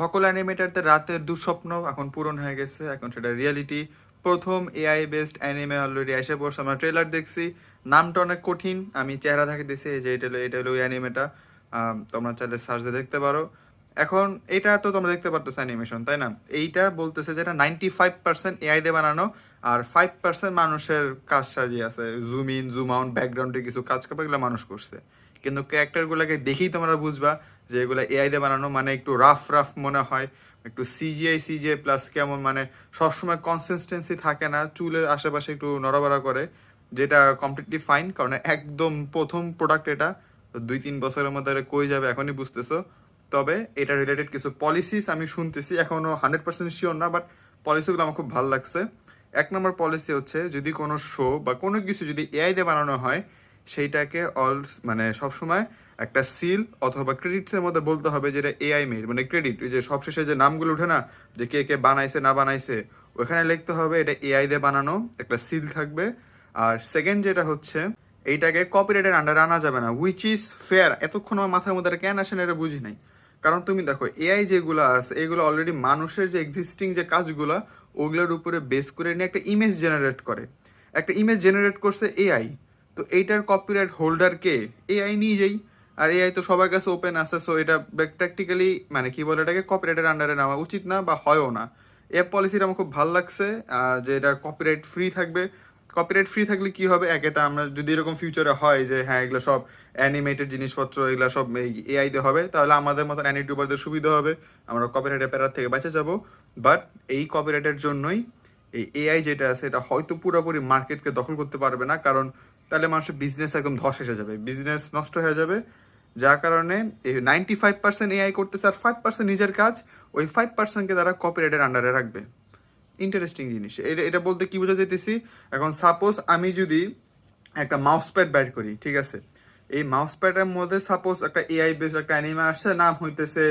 সকল অ্যানিমেটারদের রাতের দুঃস্বপ্ন এখন পূরণ হয়ে গেছে, এখন সেটা রিয়েলিটি। প্রথম এআই বেসড অ্যানিমে অলরেডি এসে পড়ছে, আমরা ট্রেলার দেখছি। নামটা অনেক কঠিন, আমি চেহারা দেখে দিছি যে এটা হলো ওই অ্যানিমেটা। তোমরা চাইলে সার্চ দিয়ে দেখতে পারো। এখন এটা তো তোমরা দেখতে পারতো অ্যানিমেশন, তাই না? এইটা বলতেছে যেটা 95% এআই দিয়ে বানানো, আর 5% মানুষের কাজ সাজিয়ে আছে। জুম ইন জুম আউট ব্যাকগ্রাউন্ডে কিছু কাজ করবে, এগুলো মানুষ করছে। কিন্তু ক্যারেক্টারগুলোকে দেখেই তোমরা বুঝবা যে এগুলো এআই দিয়ে বানানো, মানে একটু রাফ রাফ মনে হয়, একটু সিজিআই প্লাস কেমন, মানে সবসময় কনসিস্টেন্সি থাকে না, চুলের আশেপাশে একটু নড়াবড়া করে, যেটা কমপ্লিটলি ফাইন, কারণ একদম প্রথম প্রোডাক্ট এটা। তো 2-3 বছরের মধ্যে এটা কই যাবে এখনই বুঝতেছো। তবে এটা রিলেটেড কিছু পলিসিস আমি শুনতেছি, এখনো 100% শিওর না, বাট পলিসিগুলো আমার খুব ভালো লাগছে। 1 নম্বর পলিসি হচ্ছে, যদি কোনো শো বা কোনো কিছু যদি এআই দিয়ে বানানো হয়, সেইটাকে মানে সবসময় একটা সিল অথবা ক্রেডিটসের মধ্যে বলতে হবে যে এটা এআই মেড, মানে ক্রেডিট, ওই যে সবশেষে যে নামগুলো উঠে না, যে কে কে বানাইছে না বানাইছে, ওখানে লিখতে হবে এটা এআই দিয়ে বানানো, একটা সিল থাকবে। আর সেকেন্ড যেটা হচ্ছে, এইটাকে কপিরাইটের আন্ডারে আনা যাবে না, উইচ ইজ ফেয়ার। এতক্ষণ আমার মাথার মধ্যে এটা কেন আসে না এটা বুঝি নাই। কারণ তুমি দেখো এআই যেগুলো আছে, এগুলো অলরেডি মানুষের যে এক্সিস্টিং যে কাজগুলো, ওগুলোর উপরে বেস করে নিয়ে একটা ইমেজ জেনারেট করে। একটা ইমেজ জেনারেট করছে এআই, তো এইটার কপিরাইট হোল্ডার কে? এআই নিজেই। আর এআই তো সবার কাছে ওপেন আছে, সো এটা প্র্যাকটিক্যালি মানে কি বলে, এটাকে কপিরাইটের আন্ডারে নেওয়া উচিত না, বা হয়ও না। এই পলিসিটা আমার খুব ভালো লাগছে, যে এটা কপিরাইট ফ্রি থাকবে। কপিরাইট ফ্রি থাকলে কি হবে, একে তা আমরা যদি এরকম ফিউচারে হয় যে হ্যাঁ এগুলো সব অ্যানিমেটেড জিনিসপত্র এগুলো সব এআই দিয়ে হবে, তাহলে আমাদের মতন অ্যানিটিউবারদের সুবিধা হবে, আমরা কপিরাইটের প্যারার থেকে বেঁচে যাব। বাট এই কপিরাইটের জন্যই এই এআই যেটা আছে, এটা হয়তো পুরোপুরি মার্কেটকে দখল করতে পারবে না, কারণ তাহলে মানুষের বিজনেস একদম ধস এসে যাবে, বিজনেস নষ্ট হয়ে যাবে। যার কারণে এই 95% এআই করতেছে, আর 5% নিজের কাজ, ওই 5%কে তারা কপিরাইটের আন্ডারে রাখবে। ইন্টারেস্টিং জিনিস এটা। এটা বলতে কি বোঝা যেতেছি, এখন সাপোজ আমি যদি একটা মাউস প্যাড বের করি, ঠিক আছে, এই মাউস প্যাডের মধ্যে সাপোজ একটা এআই বেস একটা অ্যানিমে আসছে, নাম হইতেছে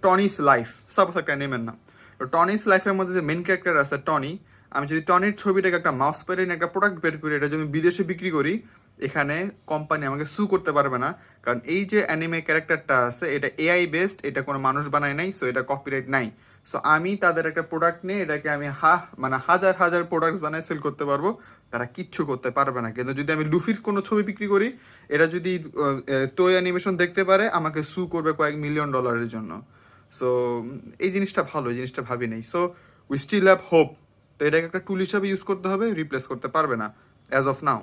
টনিস লাইফ, সাপোজ একটা অ্যানিমের নাম। তো টনিস লাইফের মধ্যে যে মেন ক্যারেক্টার আছে টনি, আমি যদি টনির ছবিটাকে একটা মাউস প্যাডে একটা প্রোডাক্ট বের করি, এটা যদি বিদেশে বিক্রি করি, এখানে কোম্পানি আমাকে সু করতে পারবে না, কারণ এই যে অ্যানিমে ক্যারেক্টারটা আছে এটা এআই বেসড, এটা কোনো মানুষ বানায় নাই, সো এটা কপিরাইট নাই। সো আমি তাদের একটা প্রোডাক্ট নিয়ে এটাকে আমি মানে হাজার হাজার প্রোডাক্ট বানায় সেল করতে পারবো, তারা কিচ্ছু করতে পারবে না। কিন্তু যদি আমি লুফির কোনো ছবি বিক্রি করি, এটা যদি টয় অ্যানিমেশন দেখতে পারে, আমাকে সু করবে কয়েক মিলিয়ন ডলারের জন্য। সো এই জিনিসটা ভালো, এই জিনিসটা ভাবি নেই। So we still have hope. তো এটাকে একটা টুল হিসাবে ইউজ করতে হবে, রিপ্লেস করতে পারবে না অ্যাজ অফ নাও।